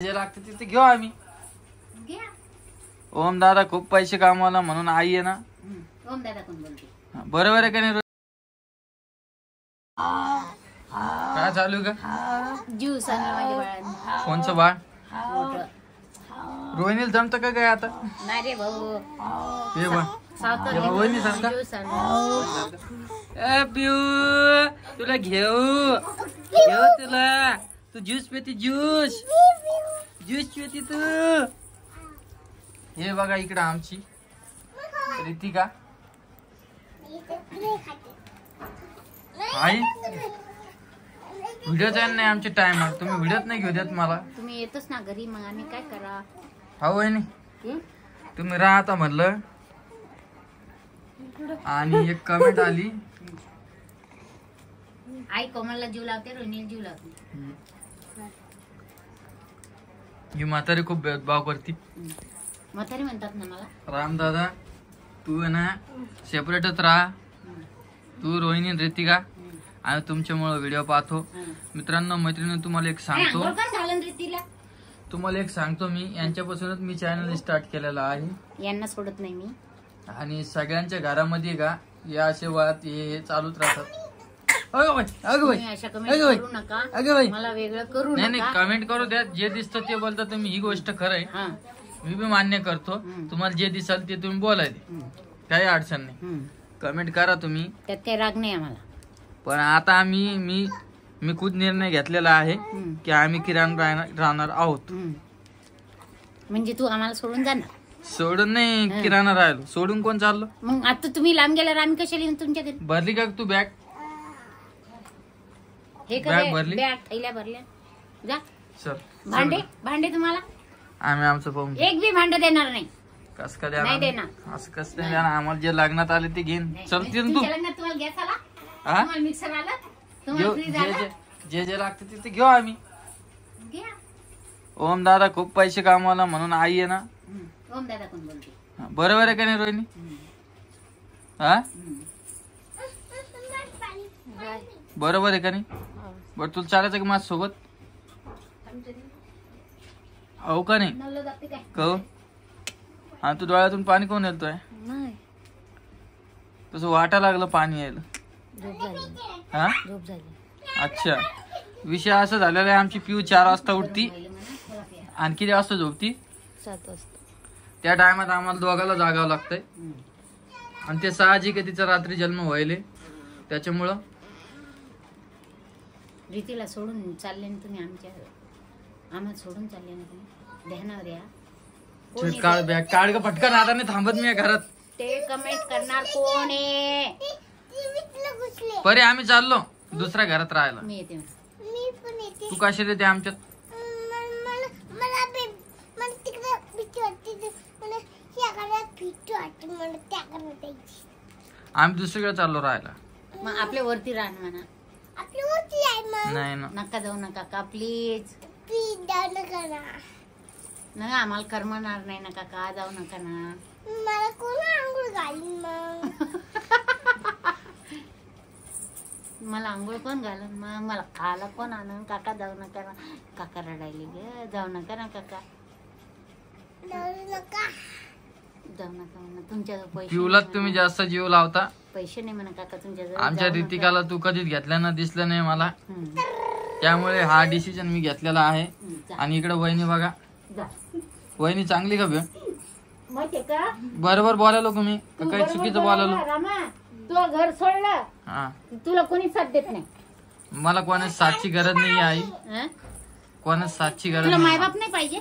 जे लागते तिथे घेऊ आम्ही. ओम दादा खूप पैसे कामावला म्हणून आई आहे ना. ओम दादा कोण बोलते? बरोबर आहे का नाही? काय चालू का? ज्यूस आणि माझ्या बाळांना. कोणचं बाळ? मोठं. रोहिणीला जमतं का काय आता? नाही रे भाऊ. हे बा सावतर वहिनी सांग का? ज्यूस आणि पिऊ तुला घेऊ तुला. तू ज्यूस पेती ज्यूस पेती तू. हे बघा इकडं आमची रितिका आई. व्हिडिओ नाही आमचे टाइम आहे. तुम्ही व्हिडिओच नाही घेऊ देत मला. तुम्ही येतच ना घरी, मग आम्ही काय करा? हा वहिनी तुम्ही राहता म्हणलं. आणि एक कमेंट आली, आई कोमलला जीव लावते, रोहिणीला जीव लावते. ही म्हातारी खूप भेदभाव करते. म्हातारी म्हणतात ना मला. राम दादा तू आहे ना सेपरेटच राहा. तू रोहिणी रितिका आणि तुमच्यामुळे व्हिडिओ पाहतो. मित्रांनो मैत्रिणी तुम्हाला एक सांगतो, मी यांच्यापासूनच मी चॅनल स्टार्ट केलेला आहे. यांना सोडत नाही मी. आणि सगळ्यांच्या घरामध्ये का या असे वाद हे चालूच राहतात. मला वेगळं करू नाही कमेंट करू द्या. जे दिसतं ते बोलता तुम्ही. ही गोष्ट खरं आहे, मी बी मान्य करतो. तुम्हाला जे दिसाल ते तुम्ही बोलायचे, काही अडचण नाही. कमेंट करा तुम्ही, त्यात काही राग नाही आम्हाला. पण आता आम्ही मी खुद निर्णय घेतलेला आहे की आम्ही किराणा राहणार आहोत. म्हणजे तू आम्हाला सोडून जाणार? सोडून नाही, किराणा राहिलो. सोडून कोण चाललो? मग आता तुम्ही लांब गेल्यावर आम्ही कशाला येऊन तुमच्या घरी? भरली का तू बॅग? हे बॅग भरली? बॅग थैल्या भरल्या. जा सर. भांडे तुम्हाला आम्ही आमचं पाहून एक बी भांड देणार नाही. कस का नाही देणार. असं कसं नाही देणार? आम्हाला जे लग्नात आले ते घेईन. चलते तू. तुम्हाला गॅस आला, तुम्हाला मिक्सर आला, तुम्हाला फ्रीज आला, जे लागते तिथे घेऊ आम्ही. घ्या. ओम दादा खूप पैसे कामावला म्हणून आई आहे ना. ओम दादा कोण बोलते? बरोबर आहे का नाही रोहिणी? हा बरोबर आहे का नाही? बरं तुला चालायचं का माझ्या सोबत? हो का नाही? कहो हा तू डोळ्यातून पाणी कोण येतोय? तसं वाटा लागलं पाणी यायला. हा अच्छा. विषय असा झालेला आहे, आमची पिऊ 4 वाजता उठती आणि किती वाजता झोपती? 7 वाजता. त्या टायमात आम्हाला दोघाला जागावं लागतंय. आणि ते साहजिक आहे, तिचा रात्री जन्म व्हायले. त्याच्यामुळं रीतीला सोडून चालले ना तुम्ही. आम्हाला सोडून चालले ना तुम्ही. ध्यानावर या. काढ का पटकन. आता नाही थांबत मी घरात. ते कमेंट करणार कोण आहे? परे आम्ही चाललो दुसऱ्या घरात राहायला. मी येते. तू कशाला येते आमच्यात? आम्ही दुसरीकडे चाललो राहायला. मग आपल्या वरती राहणार म्हणा. नाही ना. नका जाऊ नका का प्लीज. नाही आम्हाला करमणार नाही ना काका. जाऊ नका ना. मला कोण आंघोळ घालीन? मला आंघोळ कोण घालून? मग मला खायला कोण आणून? काका जाऊ नका ना. काका रडायले गे. जाऊ नका ना काका. जाऊ नका म्हणा. तुमच्या पैसे पिऊला तुम्ही जास्त जीव लावता. पैसे नाही म्हणा काका तुमच्या. आमच्या रितिकाला तू कधीच घेतल्या ना, दिसलं नाही मला. त्यामुळे हा डिसिजन मी घेतलेला आहे. आणि इकडे वहिनी बघा. वहिनी चांगली का बे? बरोबर बोलायलो तुम्ही काही चुकीचं बोलायलो? तुला घर सोडलं, हा तुला कोणी साथ देत नाही. मला कोणाच साथची गरज नाही आई. कोणाच साथची गरज नाही. मायबाप नाही पाहिजे?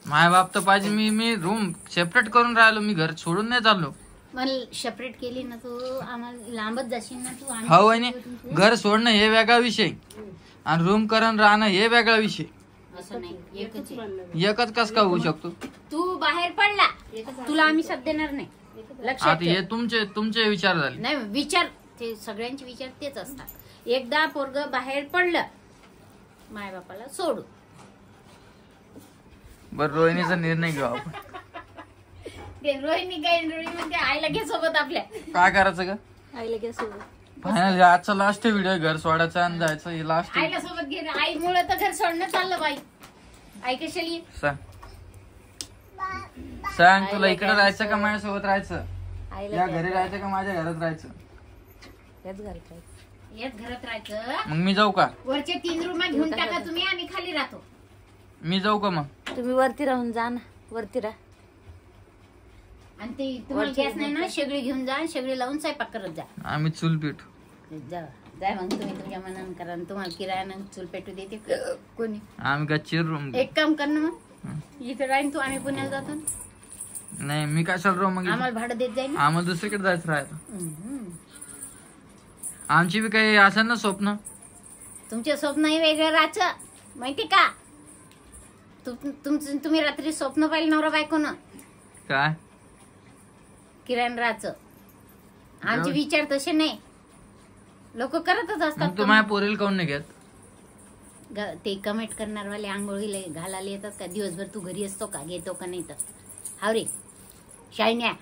मायबाप तर पाहिजे. मी रूम सेपरेट करून राहिलो. मी घर सोडून नाही चाललो. मला सेपरेट केली ना तू, आम्हाला लांबच जाशील ना तू. हो वहिनी, घर सोडणं हे वेगळा विषय आणि रूम करून राहणं हे वेगळा विषय. असं नाही, एकच कस का होऊ शकतो? तू बाहेर पडला तुला आम्ही साथ देणार नाही. लक्षात आता हे तुमचे विचार झाले. नाही विचार ते सगळ्यांचे विचार तेच असतात. एकदा पोरग बाहेर पडलं माय बापाला सोडू. बर रोहिणीचा निर्णय घेऊ आपण. रोहिणी काय म्हणते आईला घे सोबत. आपल्या काय करायचं का? आईला घे सोबत. फायनल आजचा लास्ट व्हिडिओ घर सोडायचा आणि जायचं. हे लास्ट आईला सोबत घे. आई मुळे तर घर सोडणं चाललं बाई. आई कशाली सांग सांग, तुला इकडे राहायचं का माझ्यासोबत राहायचं? या घरी राहायचं का माझ्या घरात राहायचं? याच घरात राहायचं. मग मी जाऊ का? वरचे 3 रूम घेऊन टाका तुम्ही, आम्ही खाली राहतो. मी जाऊ का मग? तुम्ही वरती राहून जा ना, वरती राहा. आणि ते तुम्हाला गॅस नाही ना, शेगडी घेऊन जा, शेगडी लावून स्वयंपाक करत जा. आम्ही चूल पेटू. जा जाय मग तुम्ही तुमच्या मनानं करा. आणि तुम्हाला किरायानं चूल पेटू देते कोणी? आम्ही का चिर रूम? एक काम कर ना मग, इथे राहीन तू, आम्ही पुण्याला जातो. नाही मी काय राहू मग? आम्हाला भाडं देत जाईल. आम्हाला दुसरीकडे जायचं राहायचं. आमची बी काही असं ना स्वप्न. तुमचे स्वप्नही वेगळं राहायचं माहिती का? तुम्ही रात्री स्वप्न पाहिलं नवरा बायकोनं काय किरायानं राहायचं. आमचे विचार तसे नाही, लोक करतच मग असतात. तू माझ्या पोरीला काऊन नाही घेत? ते कमेंट करणारवाले आंघोळीला घालायला येतात का? दिवसभर तू घरी असतो का? घेतो का नाही? तर हाव रे शायन्या,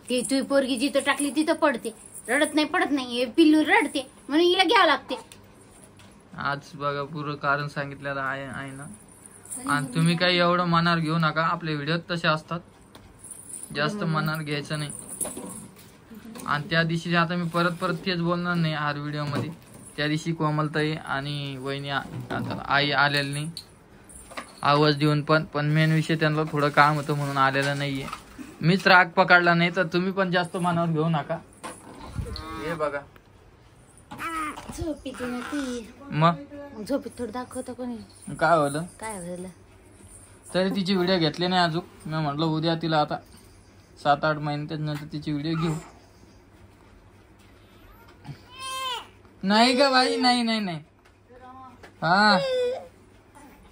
ती तुझी पोरगी जिथं टाकली तिथं पडते, रडत नाही पडत नाही. पिल्लू रडते म्हणून हिला घ्यावं लागते. आज बघा पुरं कारण सांगितलेलं आहे ना. आणि तुम्ही काही एवढं मनावर घेऊ नका, आपले व्हिडिओ तसे असतात, जास्त मनावर घ्यायचं नाही. आणि त्या दिवशी आता मी परत तेच बोलणार नाही हर व्हिडिओ मध्ये. त्या दिवशी कोमलताई आणि वहिनी आई आलेली नाही आवाज देऊन, पण मेन विषय त्यांना थोडं काम होतं म्हणून आलेलं नाहीये. मीच राग पकडला नाही, तर तुम्ही पण जास्त मनावर घेऊ नका. हे बघा झोपी मग झोपीत थोडं दाखवतो कोणी. काय होतं? काय झालं? तरी तिची व्हिडिओ घेतली नाही अजून. मी म्हटलं उद्या तिला आता 7-8 महिने त्याच्यानंतर तिची व्हिडिओ घेऊ. नाही का बाई? नाही नाही नाही. हा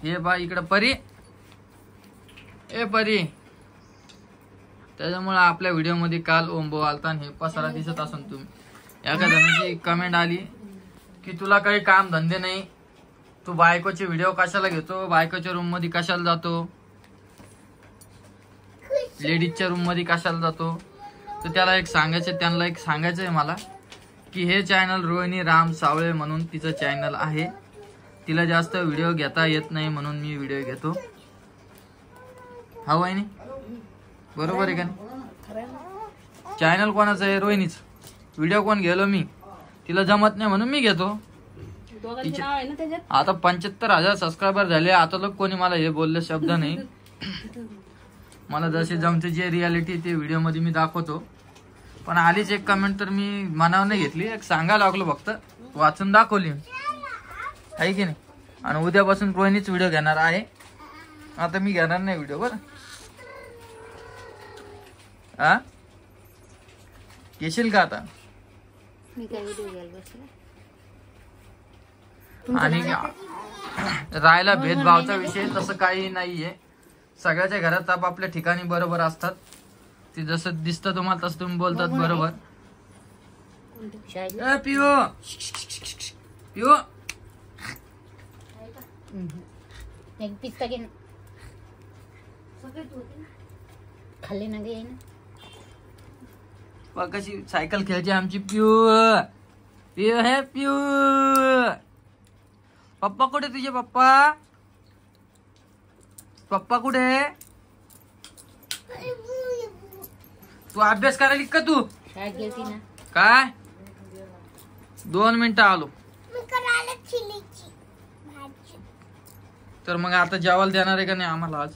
हे बाई इकडं परी, ए परी. त्याच्यामुळे आपल्या व्हिडिओ मध्ये काल ओंबो आलता हे पसारा दिसत असून तुम्ही. एका जणांची कमेंट आली की तुला काही काम धंदे नाही, तू बायकोचे व्हिडिओ कशाला घेतो, बायकोच्या रूम मध्ये कशाला जातो, लेडीजच्या रूम मध्ये कशाला जातो. तर त्याला एक सांगायचंय मला की हे चॅनल रोहिणी राम सावळे म्हणून तिचं चॅनल आहे. तिला जास्त व्हिडिओ घेता येत नाही म्हणून मी व्हिडिओ घेतो. हा वहिनी बरोबर आहे का नाही? चॅनल कोणाचं आहे? रोहिणीच. व्हिडिओ कोण गेलो मी, तिला जमत नाही म्हणून मी घेतो. आता 75,000 सबस्क्रायबर झाले. आता लोक कोणी मला हे बोलले शब्द नाही. मला जसे जमते जे रियालिटी ते व्हिडिओ मध्ये मी दाखवतो. पण आलीच एक कमेंट तर मी मनावर नाही घेतली, एक सांगायला लागलो, फक्त वाचून दाखवली आहे की नाही. आणि उद्यापासून रोहिणीच व्हिडिओ घेणार आहे. आता मी घेणार नाही व्हिडिओ. बरं आ येशील का आता? मी काय व्हिडिओ घ्यायला बसले. आणि राहायला भेदभावचा विषय तसं काही नाहीये. सगळ्याच्या घरात आपापल्या ठिकाणी बरोबर असतात. ते जसं दिसतं तुम्हाला तसं तुम्ही बोलतात बरोबर. पिओ पिओ एक पिस्ता घे ना, खाल्ले ना गे ना. कशी सायकल खेळायची आमची पिऊ. पिऊ हे पिऊ. पप्पा कुठे तुझे? पप्पा पप्पा कुठे? तू अभ्यास करायला का? तू शाळेत गेलती ना? काय 2 मिनिटं आलो. तर मग आता जेवायला देणार आहे का नाही आम्हाला आज?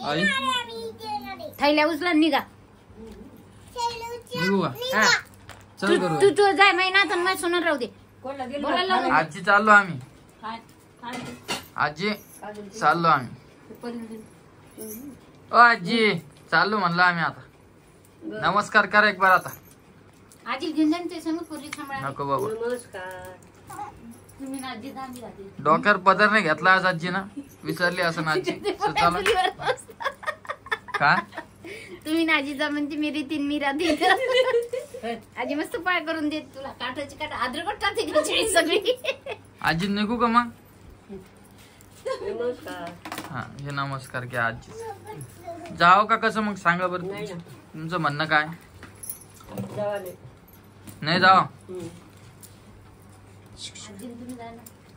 आई थैल्या उचला निघा. निघू का? चल करू. तू जाय महिना तर मला सोनार राहू दे. बोलायला आजी चाललो आम्ही. आजी चाललो आम्ही. ओ आजी चाललो म्हणलं आम्ही. आता नमस्कार करा एक बार. आता आजी घेऊन जाईन ते समोर पोरी सांभाळा. नको बाबा. तुम्ही ना आजी दांडी घातली. डोक्यावर पदर नाही घेतला आज आजी ना. विसरली असं ना आजी. का तुम्ही ना आजीचा म्हणते मेरी 3 मीरा दे. आजी मस्त पाय करून देत तुला. काठाची काठ आद्रकट टाकते सगळी. आजी निघू का मग? हा हे नमस्कार घ्या आजी. जाओ का कसं मग सांगा बरं. तुमचं म्हणणं काय? नाही जाओ.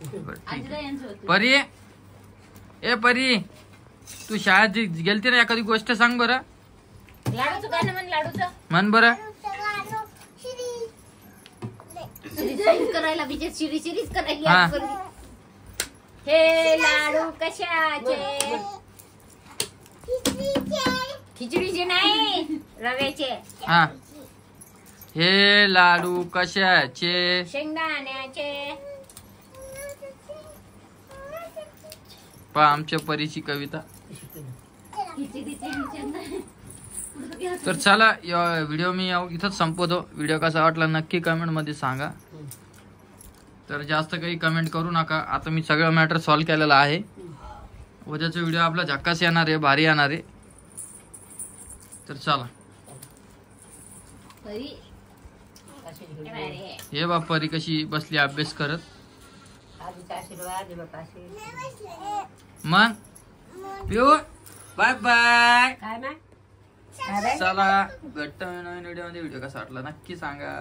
बरं, ठीक आहे. परी ए परी, तू शाळेत गेलती ना, एखादी गोष्ट सांग बरं. लाडूचं गाणं म्हण, लाडूचं म्हण बरं. करायला बिचार शिरीच हा. करायला. हे लाडू कशाचे? खिचडीचे नाही, रव्याचे. हा. हे लाडू कशाचे? शेंगदाण्याचे. पहा आमच्या परीची कविता. तर चला, या व्हिडिओ मी इथंच संपवतो. व्हिडिओ कसा वाटला नक्की कमेंट मध्ये सांगा. तर जास्त काही कमेंट करू नका. आता मी सगळं मॅटर सॉल्व्ह केलेलं आहे. उद्याचा व्हिडिओ आपला झक्कास येणार आहे, भारी येणार आहे. तर चला. हे बा परी कशी बसली अभ्यास करत. मग पिऊ बाय बाय. चला, घट्ट नवीन व्हिडिओ मध्ये व्हिडिओ कसा वाटला नक्की सांगा.